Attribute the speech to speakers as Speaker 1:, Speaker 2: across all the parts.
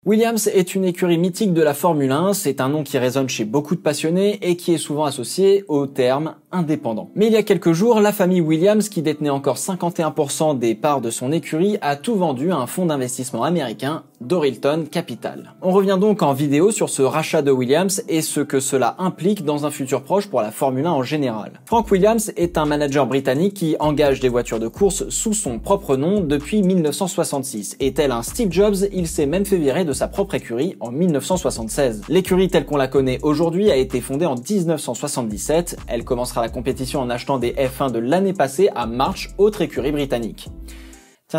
Speaker 1: Williams est une écurie mythique de la Formule 1, c'est un nom qui résonne chez beaucoup de passionnés et qui est souvent associé au terme indépendant. Mais il y a quelques jours, la famille Williams, qui détenait encore 51% des parts de son écurie, a tout vendu à un fonds d'investissement américain, Dorilton Capital. On revient donc en vidéo sur ce rachat de Williams et ce que cela implique dans un futur proche pour la Formule 1 en général. Frank Williams est un manager britannique qui engage des voitures de course sous son propre nom depuis 1966. Et tel un Steve Jobs, il s'est même fait virer de sa propre écurie en 1976. L'écurie telle qu'on la connaît aujourd'hui a été fondée en 1977. Elle commencera la compétition en achetant des F1 de l'année passée à March, autre écurie britannique.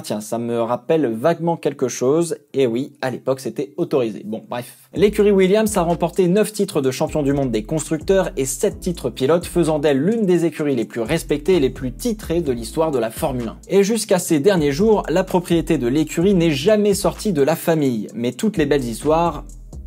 Speaker 1: Tiens, ça me rappelle vaguement quelque chose, et oui, à l'époque c'était autorisé. Bon, bref. L'écurie Williams a remporté 9 titres de champion du monde des constructeurs et 7 titres pilotes, faisant d'elle l'une des écuries les plus respectées et les plus titrées de l'histoire de la Formule 1. Et jusqu'à ces derniers jours, la propriété de l'écurie n'est jamais sortie de la famille, mais toutes les belles histoires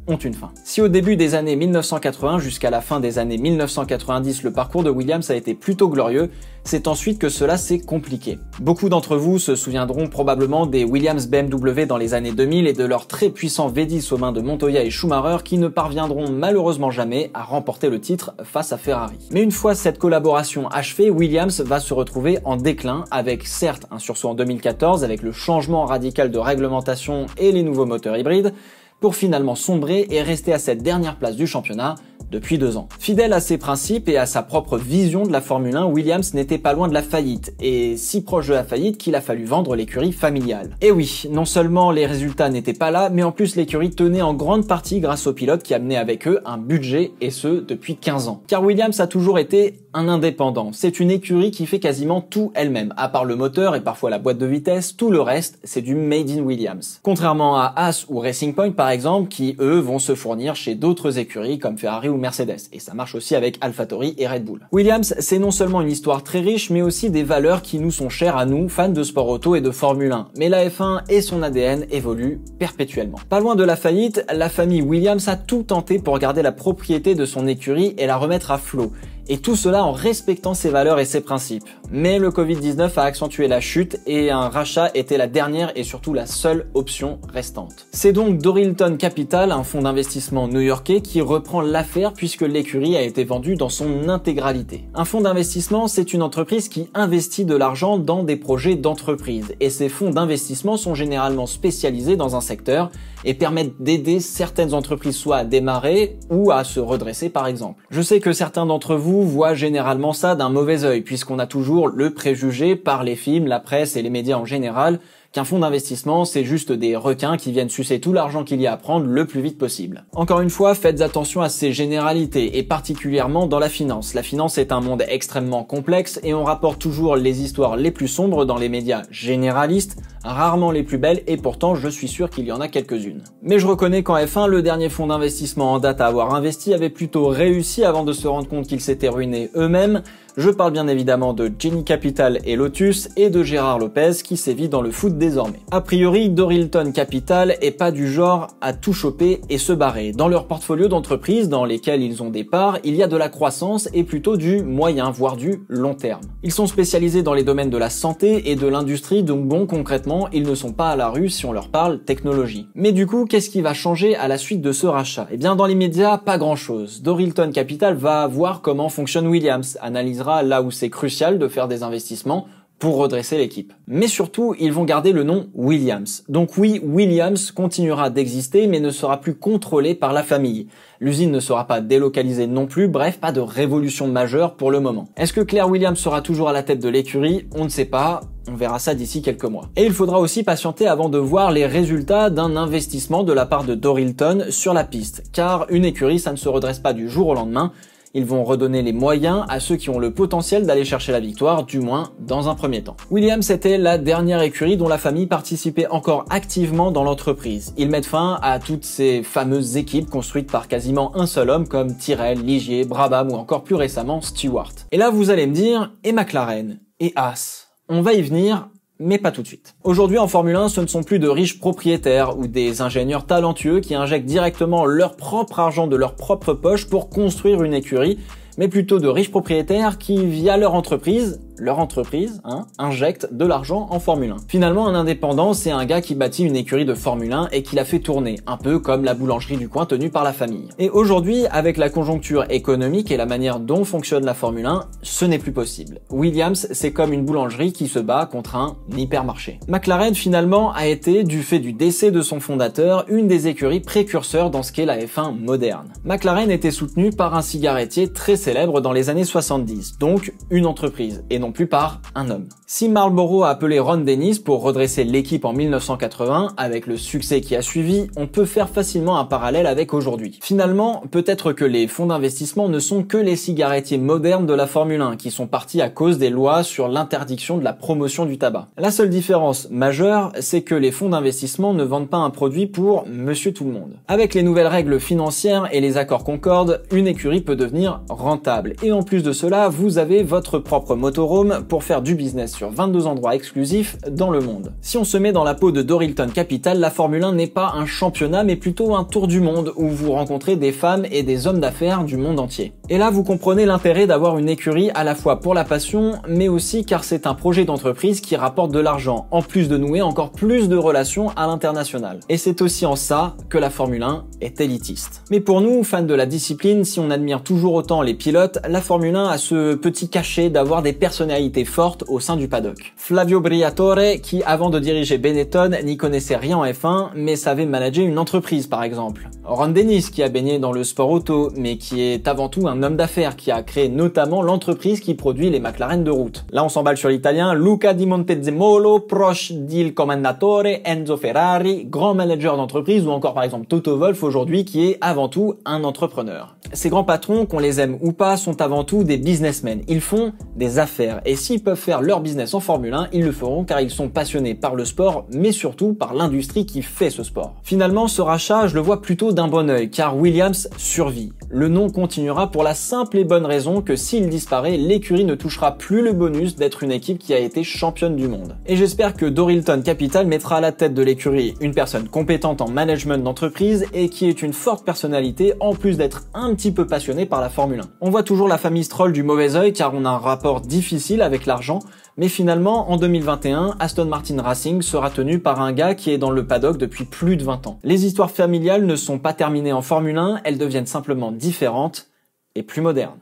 Speaker 1: ont une fin. Si au début des années 1980 jusqu'à la fin des années 1990, le parcours de Williams a été plutôt glorieux, c'est ensuite que cela s'est compliqué. Beaucoup d'entre vous se souviendront probablement des Williams BMW dans les années 2000 et de leurs très puissants V10 aux mains de Montoya et Schumacher qui ne parviendront malheureusement jamais à remporter le titre face à Ferrari. Mais une fois cette collaboration achevée, Williams va se retrouver en déclin avec certes un sursaut en 2014 avec le changement radical de réglementation et les nouveaux moteurs hybrides, pour finalement sombrer et rester à cette dernière place du championnat depuis 2 ans. Fidèle à ses principes et à sa propre vision de la Formule 1, Williams n'était pas loin de la faillite, et si proche de la faillite qu'il a fallu vendre l'écurie familiale. Et oui, non seulement les résultats n'étaient pas là, mais en plus l'écurie tenait en grande partie grâce aux pilotes qui amenaient avec eux un budget, et ce depuis 15 ans. Car Williams a toujours été un indépendant. C'est une écurie qui fait quasiment tout elle-même, à part le moteur et parfois la boîte de vitesse, tout le reste, c'est du made in Williams. Contrairement à Haas ou Racing Point par exemple, qui eux vont se fournir chez d'autres écuries comme Ferrari ou Mercedes, et ça marche aussi avec AlphaTauri et Red Bull. Williams, c'est non seulement une histoire très riche, mais aussi des valeurs qui nous sont chères à nous, fans de sport auto et de Formule 1. Mais la F1 et son ADN évoluent perpétuellement. Pas loin de la faillite, la famille Williams a tout tenté pour garder la propriété de son écurie et la remettre à flot. Et tout cela en respectant ses valeurs et ses principes. Mais le Covid-19 a accentué la chute et un rachat était la dernière et surtout la seule option restante. C'est donc Dorilton Capital, un fonds d'investissement new-yorkais, qui reprend l'affaire puisque l'écurie a été vendue dans son intégralité. Un fonds d'investissement, c'est une entreprise qui investit de l'argent dans des projets d'entreprise. Et ces fonds d'investissement sont généralement spécialisés dans un secteur et permettent d'aider certaines entreprises soit à démarrer ou à se redresser par exemple. Je sais que certains d'entre vous voient généralement ça d'un mauvais œil puisqu'on a toujours le préjugé par les films, la presse et les médias en général qu'un fonds d'investissement c'est juste des requins qui viennent sucer tout l'argent qu'il y a à prendre le plus vite possible. Encore une fois, faites attention à ces généralités et particulièrement dans la finance. La finance est un monde extrêmement complexe et on rapporte toujours les histoires les plus sombres dans les médias généralistes, rarement les plus belles et pourtant je suis sûr qu'il y en a quelques-unes. Mais je reconnais qu'en F1, le dernier fonds d'investissement en date à avoir investi avait plutôt réussi avant de se rendre compte qu'ils s'étaient ruinés eux-mêmes. Je parle bien évidemment de Genie Capital et Lotus et de Gérard Lopez qui sévit dans le foot désormais. A priori, Dorilton Capital est pas du genre à tout choper et se barrer. Dans leur portfolio d'entreprises dans lesquelles ils ont des parts, il y a de la croissance et plutôt du moyen, voire du long terme. Ils sont spécialisés dans les domaines de la santé et de l'industrie, donc bon, concrètement, ils ne sont pas à la rue si on leur parle technologie. Mais du coup, qu'est-ce qui va changer à la suite de ce rachat? Eh bien, dans les médias, pas grand chose. Dorilton Capital va voir comment fonctionne Williams, analysera là où c'est crucial de faire des investissements pour redresser l'équipe. Mais surtout, ils vont garder le nom Williams. Donc oui, Williams continuera d'exister, mais ne sera plus contrôlé par la famille. L'usine ne sera pas délocalisée non plus, bref, pas de révolution majeure pour le moment. Est-ce que Claire Williams sera toujours à la tête de l'écurie? On ne sait pas. On verra ça d'ici quelques mois. Et il faudra aussi patienter avant de voir les résultats d'un investissement de la part de Dorilton sur la piste. Car une écurie, ça ne se redresse pas du jour au lendemain. Ils vont redonner les moyens à ceux qui ont le potentiel d'aller chercher la victoire, du moins dans un premier temps. Williams était la dernière écurie dont la famille participait encore activement dans l'entreprise. Ils mettent fin à toutes ces fameuses équipes construites par quasiment un seul homme comme Tyrrell, Ligier, Brabham ou encore plus récemment Stewart. Et là vous allez me dire, et McLaren, et Haas, on va y venir, mais pas tout de suite. Aujourd'hui en Formule 1, ce ne sont plus de riches propriétaires ou des ingénieurs talentueux qui injectent directement leur propre argent de leur propre poche pour construire une écurie, mais plutôt de riches propriétaires qui, via leur entreprise, leur entreprise, injecte de l'argent en Formule 1. Finalement, un indépendant, c'est un gars qui bâtit une écurie de Formule 1 et qui la fait tourner, un peu comme la boulangerie du coin tenue par la famille. Et aujourd'hui, avec la conjoncture économique et la manière dont fonctionne la Formule 1, ce n'est plus possible. Williams, c'est comme une boulangerie qui se bat contre un hypermarché. McLaren, finalement, a été, du fait du décès de son fondateur, une des écuries précurseurs dans ce qu'est la F1 moderne. McLaren était soutenu par un cigarettier très célèbre dans les années 70, donc une entreprise, et non plus par un homme. Si Marlboro a appelé Ron Dennis pour redresser l'équipe en 1980, avec le succès qui a suivi, on peut faire facilement un parallèle avec aujourd'hui. Finalement, peut-être que les fonds d'investissement ne sont que les cigarettiers modernes de la Formule 1, qui sont partis à cause des lois sur l'interdiction de la promotion du tabac. La seule différence majeure, c'est que les fonds d'investissement ne vendent pas un produit pour monsieur tout le monde. Avec les nouvelles règles financières et les accords Concorde, une écurie peut devenir rentable. Et en plus de cela, vous avez votre propre motorhome pour faire du business sur 22 endroits exclusifs dans le monde. Si on se met dans la peau de Dorilton Capital, la Formule 1 n'est pas un championnat mais plutôt un tour du monde où vous rencontrez des femmes et des hommes d'affaires du monde entier. Et là, vous comprenez l'intérêt d'avoir une écurie à la fois pour la passion mais aussi car c'est un projet d'entreprise qui rapporte de l'argent, en plus de nouer encore plus de relations à l'international. Et c'est aussi en ça que la Formule 1 est élitiste. Mais pour nous, fans de la discipline, si on admire toujours autant les pilotes, la Formule 1 a ce petit cachet d'avoir des personnalités fortes au sein du paddock. Flavio Briatore, qui avant de diriger Benetton n'y connaissait rien en F1, mais savait manager une entreprise par exemple. Ron Dennis, qui a baigné dans le sport auto, mais qui est avant tout un homme d'affaires, qui a créé notamment l'entreprise qui produit les McLaren de route. Là on s'emballe sur l'italien, Luca Di Montezemolo, proche d'Il Commendatore, Enzo Ferrari, grand manager d'entreprise, ou encore par exemple Toto Wolff aujourd'hui, qui est avant tout un entrepreneur. Ces grands patrons, qu'on les aime ou pas, sont avant tout des businessmen. Ils font des affaires, et s'ils peuvent faire leur business en Formule 1, ils le feront car ils sont passionnés par le sport, mais surtout par l'industrie qui fait ce sport. Finalement, ce rachat, je le vois plutôt d'un bon œil, car Williams survit. Le nom continuera pour la simple et bonne raison que s'il disparaît, l'écurie ne touchera plus le bonus d'être une équipe qui a été championne du monde. Et j'espère que Dorilton Capital mettra à la tête de l'écurie une personne compétente en management d'entreprise et qui est une forte personnalité en plus d'être un petit peu passionné par la Formule 1. On voit toujours la famille Stroll du mauvais œil car on a un rapport difficile avec l'argent, mais finalement, en 2021, Aston Martin Racing sera tenu par un gars qui est dans le paddock depuis plus de 20 ans. Les histoires familiales ne sont pas terminées en Formule 1, elles deviennent simplement différentes et plus modernes.